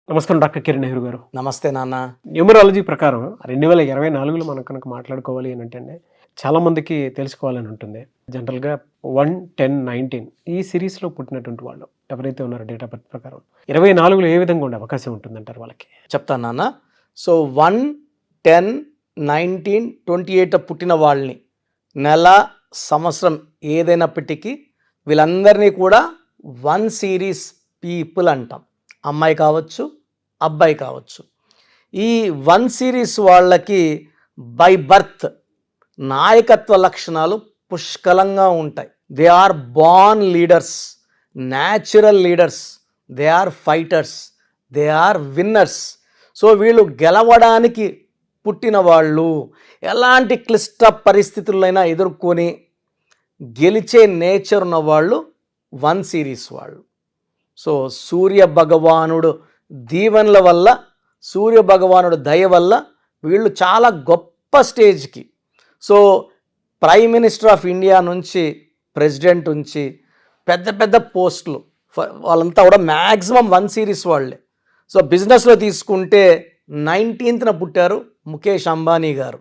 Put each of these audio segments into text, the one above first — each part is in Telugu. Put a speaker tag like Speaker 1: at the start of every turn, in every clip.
Speaker 1: నమస్కారం డాక్టర్ కిరణ్ నెహ్రూ గారు.
Speaker 2: నమస్తే నాన్న.
Speaker 1: న్యూమరాలజీ ప్రకారం 2024లో మనం కనుక మాట్లాడుకోవాలి అని అంటే చాలామందికి తెలుసుకోవాలని ఉంటుంది. జనరల్గా 1, 10, 19 ఈ సిరీస్లో పుట్టినటువంటి వాళ్ళు ఎవరైతే ఉన్నారో డేట్ ఆఫ్ బర్త్ ప్రకారం 24లో ఏ విధంగా ఉండే అవకాశం ఉంటుందంటారు వాళ్ళకి?
Speaker 2: చెప్తాను నాన్న. సో 1, 10, 19, 28 పుట్టిన వాళ్ళని నెల సంవత్సరం ఏదైనప్పటికీ వీళ్ళందరినీ కూడా 1 సిరీస్ పీపుల్ అంటాం. అమ్మాయి కావచ్చు, అబ్బాయి కావచ్చు. ఈ 1 సిరీస్ వాళ్ళకి బై బర్త్ నాయకత్వ లక్షణాలు పుష్కలంగా ఉంటాయి. They are born leaders, natural leaders, they are fighters, they are winners. So వీళ్ళు గెలవడానికి పుట్టిన వాళ్ళు, ఎలాంటి క్లిష్ట పరిస్థితులైనా ఎదుర్కొని గెలిచే నేచర్ ఉన్న వాళ్ళు 1 సిరీస్ వాళ్ళు. సో సూర్య భగవానుడు దీవెనల వల్ల, సూర్య భగవానుడు దయ వల్ల వీళ్ళు చాలా గొప్ప స్టేజ్కి, so prime minister of India నుంచి ప్రెసిడెంట్ నుంచి పెద్ద పెద్ద పోస్టులు వాళ్ళంతా కూడా మ్యాక్సిమం 1 సిరీస్ వాళ్ళే. సో బిజినెస్లో తీసుకుంటే 19th పుట్టారు ముఖేష్ అంబానీ గారు,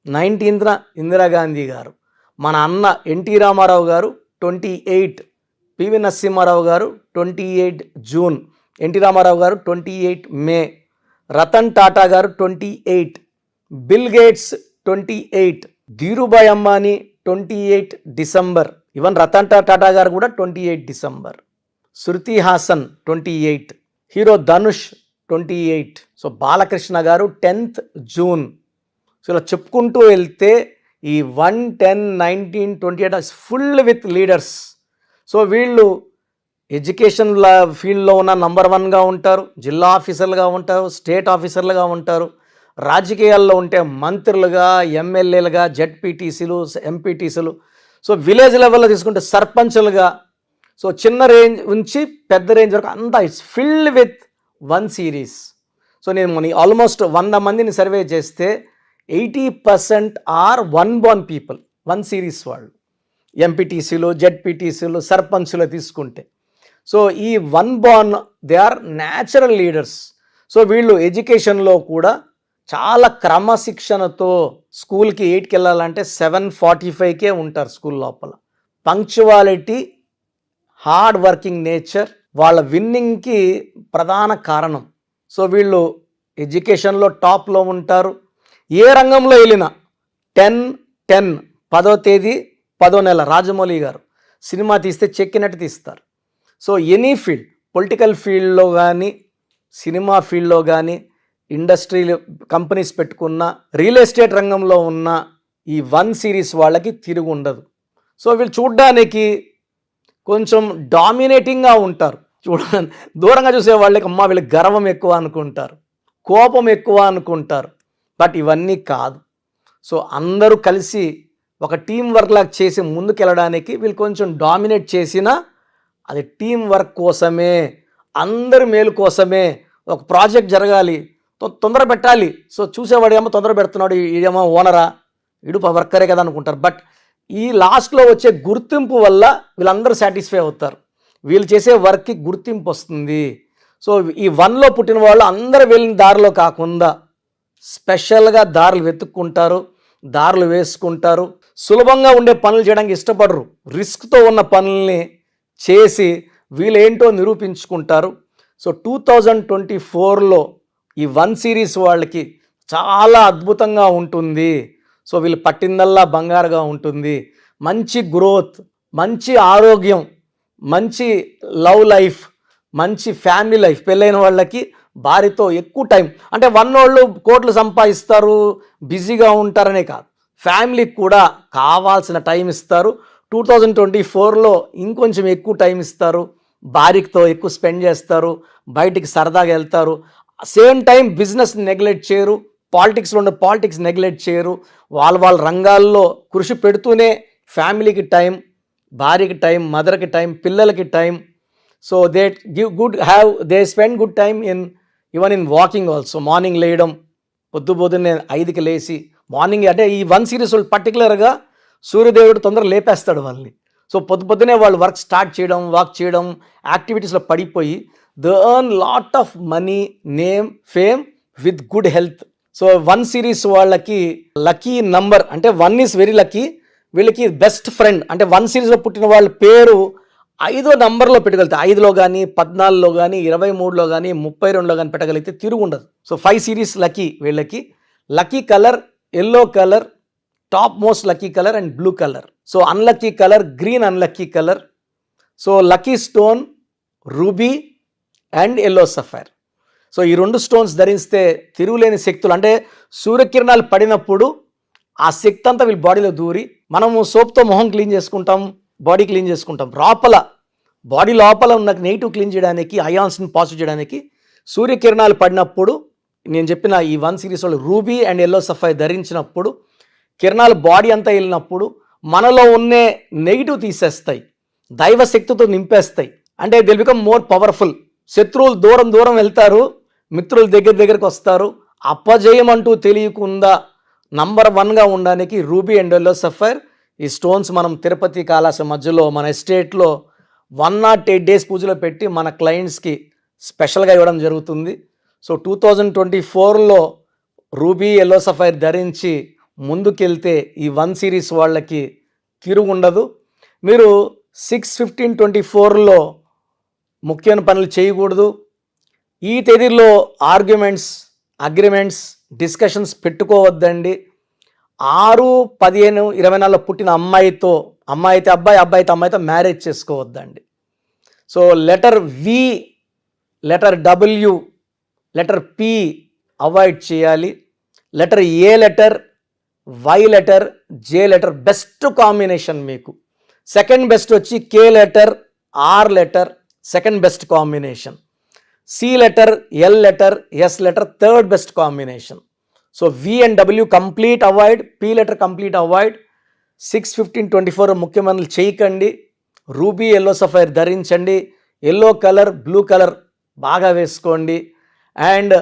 Speaker 2: 19th ఇందిరాగాంధీ గారు, మన అన్న ఎన్టీ రామారావు గారు 28, పివి నరసింహారావు గారు 28 జూన్, ఎన్టీ రామారావు గారు 28 మే, రతన్ టాటా గారు 28, Bill Gates 28, Dhirubhai Ambani 28 December, even Ratan Tata గారు కూడా 28 December, Shruti Haasan 28, hero Dhanush 28, so Balakrishna గారు 10th జూన్. సో ఇలా చెప్పుకుంటూ వెళ్తే ఈ 1, 10, 19, 28 ఫుల్ విత్ లీడర్స్. సో వీళ్ళు ఎడ్యుకేషన్ ఫీల్డ్లో ఉన్న నంబర్ 1గా ఉంటారు, జిల్లా ఆఫీసర్లుగా ఉంటారు, స్టేట్ ఆఫీసర్లుగా ఉంటారు, రాజకీయాల్లో ఉంటే మంత్రులుగా, ఎమ్మెల్యేలుగా, జెడ్పీటీసీలు, ఎంపీటీసీలు, సో విలేజ్ లెవెల్లో తీసుకుంటే సర్పంచులుగా, సో చిన్న రేంజ్ నుంచి పెద్ద రేంజ్ వరకు అంతా it's filled with 1 series. So నేను ఆల్మోస్ట్ 100 మందిని సర్వే చేస్తే 80% ఆర్ 1 born పీపుల్, 1 సిరీస్ వాళ్ళు. ఎంపీటీసీలు, జెడ్పీటీసీలు, సర్పంచులు తీసుకుంటే సో ఈ 1 born they are natural leaders. So వీళ్ళు ఎడ్యుకేషన్లో కూడా చాలా క్రమశిక్షణతో, స్కూల్కి 8కి వెళ్ళాలంటే 7:45కే ఉంటారు స్కూల్ లోపల. పంక్చువాలిటీ, హార్డ్ వర్కింగ్ నేచర్ వాళ్ళ విన్నింగ్కి ప్రధాన కారణం. సో వీళ్ళు ఎడ్యుకేషన్లో టాప్లో ఉంటారు. ఏ రంగంలో వెళ్ళినా 10/10 10వ తేదీ 10వ నెల రాజమౌళి గారు సినిమా తీస్తే చెక్కినట్టు తీస్తారు. సో ఎనీ ఫీల్డ్, పొలిటికల్ ఫీల్డ్లో కానీ, సినిమా ఫీల్డ్లో కానీ, ఇండస్ట్రీలు కంపెనీస్ పెట్టుకున్న, రియల్ ఎస్టేట్ రంగంలో ఉన్న ఈ 1 సిరీస్ వాళ్ళకి తిరుగు ఉండదు. సో వీళ్ళు చూడ్డానికి కొంచెం డామినేటింగ్గా ఉంటారు. దూరంగా చూసే వాళ్ళకి అమ్మ వీళ్ళకి గర్వం ఎక్కువ అనుకుంటారు, కోపం ఎక్కువ అనుకుంటారు. బట్ ఇవన్నీ కాదు. సో అందరూ కలిసి ఒక టీం వర్క్ లాగా చేసి ముందుకెళ్ళడానికి వీళ్ళు కొంచెం డామినేట్ చేసినా అది టీం వర్క్ కోసమే, అందరి మేలు కోసమే. ఒక ప్రాజెక్ట్ జరగాలి, తొందర పెట్టాలి. సో చూసేవాడు ఏమో తొందర పెడుతున్నాడు, ఇదేమో ఓనరా, ఇడు వర్కరే కదా అనుకుంటారు. బట్ ఈ లాస్ట్లో వచ్చే గుర్తింపు వల్ల వీళ్ళందరూ సాటిస్ఫై అవుతారు, వీళ్ళు చేసే వర్క్కి గుర్తింపు వస్తుంది. సో ఈ 1లో పుట్టిన వాళ్ళు అందరూ వెళ్ళిన దారిలో కాకుండా స్పెషల్గా దారులు వెతుక్కుంటారు, దారులు వేసుకుంటారు. సులభంగా ఉండే పనులు చేయడానికి ఇష్టపడరు, రిస్క్తో ఉన్న పనుల్ని చేసి వీళ్ళేంటో నిరూపించుకుంటారు. సో 2024లో ఈ 1 సిరీస్ వాళ్ళకి చాలా అద్భుతంగా ఉంటుంది. సో వీళ్ళు పట్టిందల్లా బంగారుగా ఉంటుంది. మంచి గ్రోత్, మంచి ఆరోగ్యం, మంచి లవ్ లైఫ్, మంచి ఫ్యామిలీ లైఫ్. పెళ్ళైన వాళ్ళకి భార్యతో ఎక్కువ టైం, అంటే 1 వాళ్ళు కోట్లు సంపాదిస్తారు, బిజీగా ఉంటారనే కాదు, ఫ్యామిలీకి కూడా కావాల్సిన టైం ఇస్తారు. 2024లో ఇంకొంచెం ఎక్కువ టైం ఇస్తారు, భార్యతో ఎక్కువ స్పెండ్ చేస్తారు, బయటికి సరదాగా వెళ్తారు. సేమ్ టైం బిజినెస్ నెగ్లెక్ట్ చేయరు, పాలిటిక్స్లో ఉండే పాలిటిక్స్ నెగ్లెక్ట్ చేయరు. వాళ్ళ రంగాల్లో కృషి పెడుతూనే ఫ్యామిలీకి టైం, భార్యకి టైం, మదర్కి టైం, పిల్లలకి time. So they spend good time even in walking also. Morning లేయడం, పొద్దున్నే 5కి లేచి మార్నింగ్, అంటే ఈ 1 సిరీస్ వాళ్ళు పర్టికులర్గా సూర్యదేవుడు తొందరగా లేపేస్తాడు వాళ్ళని. సో పొద్దునే వాళ్ళు వర్క్ స్టార్ట్ చేయడం, వాక్ చేయడం, యాక్టివిటీస్లో పడిపోయి they earn lot of money, name, fame with good health. So 1 series వాళ్ళకి లక్కీ నంబర్ అంటే 1 ఈస్ వెరీ లక్కీ. వీళ్ళకి బెస్ట్ ఫ్రెండ్ అంటే 1 సిరీస్లో పుట్టిన వాళ్ళ పేరు 5వ నంబర్లో పెట్టగలిగితే 5లో కానీ 14లో కానీ 23లో కానీ 32లో కానీ పెట్టగలిగితే తిరుగు ఉండదు. సో 5 సిరీస్ లక్కీ వీళ్ళకి. Lucky colour yellow colour, top most lucky colour and blue colour. So unlucky colour green, unlucky colour. So lucky stone ruby and yellow sapphire. So ఈ 2 స్టోన్స్ ధరిస్తే తిరుగులేని శక్తులు అంటే సూర్యకిరణాలు పడినప్పుడు ఆ శక్తి అంతా వీళ్ళ బాడీలో దూరి, మనము సోప్తో మొహం క్లీన్ చేసుకుంటాం, బాడీ క్లీన్ చేసుకుంటాం, బాడీ లోపల ఉన్న నెగిటివ్ క్లీన్ చేయడానికి, అయాన్స్ని పాజిటివ్ చేయడానికి సూర్యకిరణాలు పడినప్పుడు నేను చెప్పిన ఈ 1 సిరీస్ వాళ్ళు రూబీ అండ్ ఎల్లో సఫైర్ ధరించినప్పుడు కిరణాలు బాడీ అంతా వెళ్ళినప్పుడు మనలో ఉన్న నెగిటివ్ తీసేస్తాయి, దైవ శక్తితో నింపేస్తాయి. అంటే దిల్ బికమ్ మోర్ పవర్ఫుల్. శత్రువులు దూరం దూరం వెళ్తారు, మిత్రులు దగ్గరికి వస్తారు. అపజయం అంటూ తెలియకుండా నంబర్ 1గా ఉండడానికి రూబీ అండ్ ఎల్లో సఫైర్ ఈ స్టోన్స్ మనం తిరుపతి కాళాస మధ్యలో మన ఎస్టేట్లో 108 డేస్ పూజలో పెట్టి మన క్లయింట్స్కి స్పెషల్గా ఇవ్వడం జరుగుతుంది. సో 2024లో రూబీ ఎల్లో సఫైర్ ధరించి ముందుకెళ్తే ఈ 1 సిరీస్ వాళ్ళకి తిరుగు ఉండదు. మీరు 6/15/24లో ముఖ్యమైన పనులు చేయకూడదు. ఈ తేదీలో ఆర్గ్యుమెంట్స్, అగ్రిమెంట్స్, డిస్కషన్స్ పెట్టుకోవద్దండి. 6/15/24లో పుట్టిన అమ్మాయితో, అమ్మాయి అయితే అబ్బాయి, అబ్బాయి అయితే అమ్మాయితో మ్యారేజ్ చేసుకోవద్దండి. So letter V, letter W, letter P avoid చేయాలి. Letter A letter, Y letter, J letter best combination మీకు. సెకండ్ బెస్ట్ వచ్చి K letter, R letter second best combination. C letter, L letter, S letter third best combination. So V and W complete avoid, P letter complete avoid. 6/15/24 ముఖ్యమైన చేయకండి. రూబీ ఎల్లో సఫైర్ ధరించండి. ఎల్లో కలర్, బ్లూ కలర్ బాగా వేసుకోండి. అండ్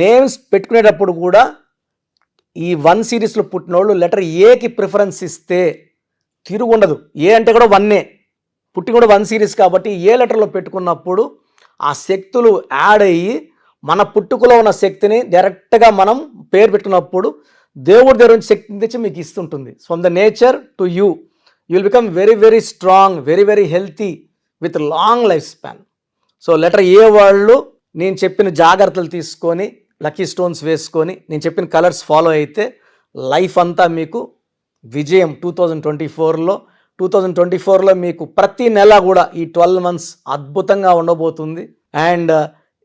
Speaker 2: నేమ్స్ పెట్టుకునేటప్పుడు కూడా ఈ 1 సిరీస్లో పుట్టిన వాళ్ళు లెటర్ ఏకి ప్రిఫరెన్స్ ఇస్తే తిరుగుండదు. ఏ అంటే కూడా 1ఏ, పుట్టి కూడా 1 సిరీస్ కాబట్టి ఏ లెటర్లో పెట్టుకున్నప్పుడు ఆ శక్తులు యాడ్ అయ్యి మన పుట్టుకలో ఉన్న శక్తిని డైరెక్ట్గా మనం పేరు పెట్టుకున్నప్పుడు దేవుడి దగ్గర నుంచి శక్తిని తెచ్చి మీకు ఇస్తుంటుంది. From the nature to you will become very very strong, very very healthy with long life span. So letter A వాళ్ళు నేను చెప్పిన జాగ్రత్తలు తీసుకొని లక్కీ స్టోన్స్ వేసుకొని నేను చెప్పిన కలర్స్ ఫాలో అయితే లైఫ్ అంతా మీకు విజయం. 2024లో మీకు ప్రతి నెల కూడా ఈ 12 months అద్భుతంగా ఉండబోతుంది. అండ్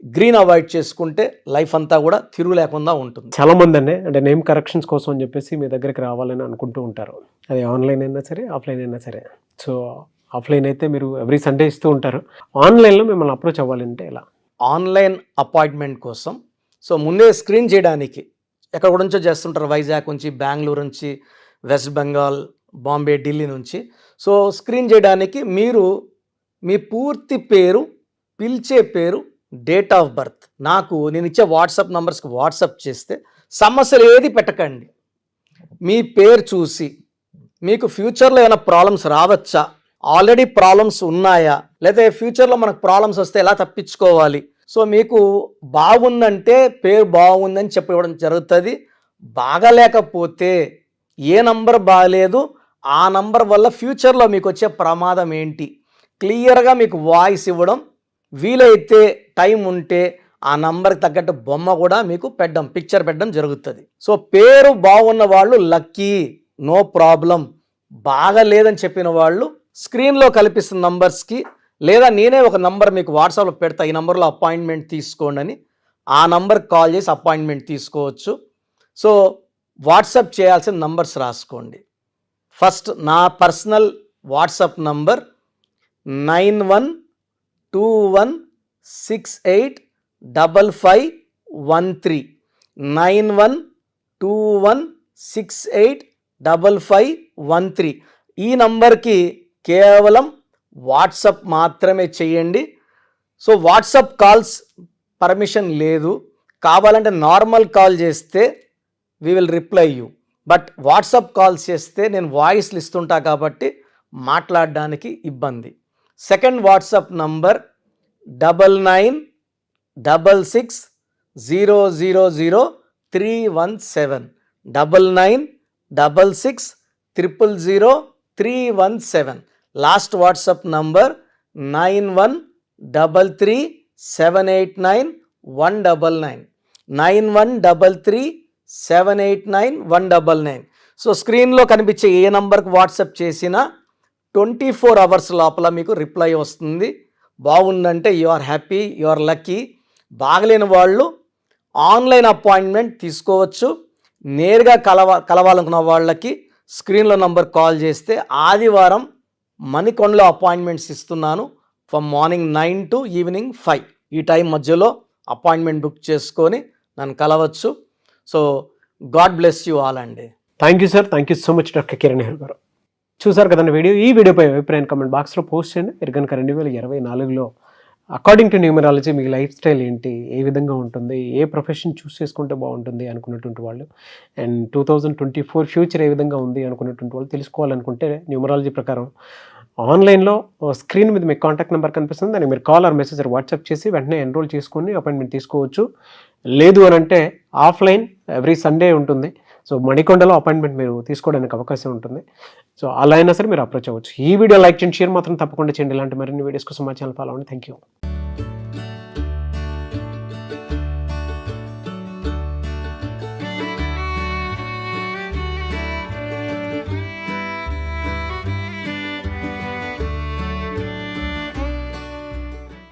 Speaker 2: గ్రీన్ అవాయిడ్ చేసుకుంటే లైఫ్ అంతా కూడా తిరుగు లేకుండా ఉంటుంది.
Speaker 1: చాలా మంది అంటే నేమ్ కరెక్షన్స్ కోసం అని చెప్పేసి మీ దగ్గరికి రావాలని అనుకుంటూ ఉంటారు. అది ఆన్లైన్ అయినా సరే, ఆఫ్లైన్ అయినా సరే. సో ఆఫ్లైన్ అయితే మీరు ఎవ్రీ సండే ఇస్తూ ఉంటారు. ఆన్లైన్లో మిమ్మల్ని అప్రోచ్ అవ్వాలంటే ఎలా?
Speaker 2: ఆన్లైన్ అపాయింట్మెంట్ కోసం సో ముందే స్క్రీన్ చేయడానికి ఎక్కడ నుంచో చేస్తుంటారు, వైజాగ్ నుంచి, బెంగళూరు నుంచి, వెస్ట్ బెంగాల్, బాంబే, ఢిల్లీ నుంచి. సో స్క్రీన్ చేయడానికి మీరు మీ పూర్తి పేరు, పిలిచే పేరు, డేట్ ఆఫ్ బర్త్ నాకు నేను ఇచ్చే వాట్సాప్ నంబర్స్కి వాట్సాప్ చేస్తే సమస్యలు ఏది పెట్టకండి. మీ పేరు చూసి మీకు ఫ్యూచర్లో ఏమైనా ప్రాబ్లమ్స్ రావచ్చా, ఆల్రెడీ ప్రాబ్లమ్స్ ఉన్నాయా, లేదా ఫ్యూచర్లో మనకు ప్రాబ్లమ్స్ వస్తే ఎలా తప్పించుకోవాలి. సో మీకు బాగుందంటే పేరు బాగుందని చెప్పి ఇవ్వడం జరుగుతుంది. బాగలేకపోతే ఏ నంబర్ బాగాలేదు, ఆ నంబర్ వల్ల ఫ్యూచర్లో మీకు వచ్చే ప్రమాదం ఏంటి క్లియర్గా మీకు వాయిస్ ఇవ్వడం, వీలైతే టైం ఉంటే ఆ నంబర్కి తగ్గట్టు బొమ్మ కూడా మీకు పిక్చర్ పెట్టడం జరుగుతుంది. సో పేరు బాగున్న వాళ్ళు లక్కీ, నో ప్రాబ్లం. బాగా లేదని చెప్పిన వాళ్ళు స్క్రీన్లో కల్పిస్తున్న నంబర్స్కి, లేదా నేనే ఒక నంబర్ మీకు వాట్సాప్లో పెడతా, ఈ నంబర్లో అపాయింట్మెంట్ తీసుకోండి అని, ఆ నంబర్కి కాల్ చేసి అపాయింట్మెంట్ తీసుకోవచ్చు. సో వాట్సాప్ చేయాల్సిన నంబర్స్ రాసుకోండి. ఫస్ట్ నా పర్సనల్ వాట్సాప్ నంబర్ 9121685513 9121685513. ఈ నంబర్కి కేవలం వాట్సాప్ మాత్రమే చేయండి. సో వాట్సాప్ కాల్స్ పర్మిషన్ లేదు. కావాలంటే నార్మల్ కాల్ చేస్తే we will reply you. But WhatsApp calls చేస్తే నేను వాయిస్లు ఇస్తుంటా కాబట్టి మాట్లాడడానికి ఇబ్బంది. Second WhatsApp number 99 9966000317 9966000317. Last WhatsApp number 9133789199 9133789199. So స్క్రీన్లో కనిపించే ఏ నంబర్కి వాట్సాప్ చేసినా 24 అవర్స్ లోపల మీకు రిప్లై వస్తుంది. బాగుందంటే you are happy, you are lucky. బాగలేని వాళ్ళు ఆన్లైన్ అపాయింట్మెంట్ తీసుకోవచ్చు. నేరుగా కలవాలనుకున్న వాళ్ళకి స్క్రీన్లో నంబర్ కాల్ చేస్తే ఆదివారం మణికొండలో అపాయింట్మెంట్స్ ఇస్తున్నాను. ఫ్రమ్ మార్నింగ్ 9 to ఈవినింగ్ 5 ఈ టైం మధ్యలో అపాయింట్మెంట్ బుక్ చేసుకొని నన్ను కలవచ్చు. So God bless you all అండి.
Speaker 1: Thank you sir, thank you so much doctor Kiran Nehru గారు. చూసారు కదండి వీడియో. ఈ వీడియోపై అభిప్రాయం కామెంట్ బాక్స్లో పోస్ట్ చేయండి. మీరు కనుక 2024లో అకార్డింగ్ టు న్యూమరాలజీ మీ లైఫ్ స్టైల్ ఏంటి, ఏ విధంగా ఉంటుంది, ఏ ప్రొఫెషన్ చూస్ చేసుకుంటే బాగుంటుంది అనుకున్నటువంటి వాళ్ళు, అండ్ 2024 ఫ్యూచర్ ఏ విధంగా ఉంది అనుకున్నటువంటి వాళ్ళు తెలుసుకోవాలనుకుంటే న్యూమరాలజీ ప్రకారం ఆన్లైన్లో స్క్రీన్ మీద మీకు కాంటాక్ట్ నెంబర్ కనిపిస్తుంది. దానికి మీరు కాల్ ఆర్ మెసేజ్ వాట్సాప్ చేసి వెంటనే ఎన్రోల్ చేసుకొని అపాయింట్మెంట్ తీసుకోవచ్చు. లేదు అని అంటే ఆఫ్లైన్ ఎవ్రీ సండే ఉంటుంది. సో మణికొండలో అపాయింట్మెంట్ మీరు తీసుకోవడానికి అవకాశం ఉంటుంది. సో అలా అయినా సరే మీరు అప్రోచ్ అవ్వచ్చు. ఈ వీడియో లైక్ చేయండి, షేర్ మాత్రం తప్పకుండా చేయండి. ఇలాంటి మరిన్ని వీడియోస్ కోసం మా ఛానల్ ఫాలో అవ్వండి. Thank you.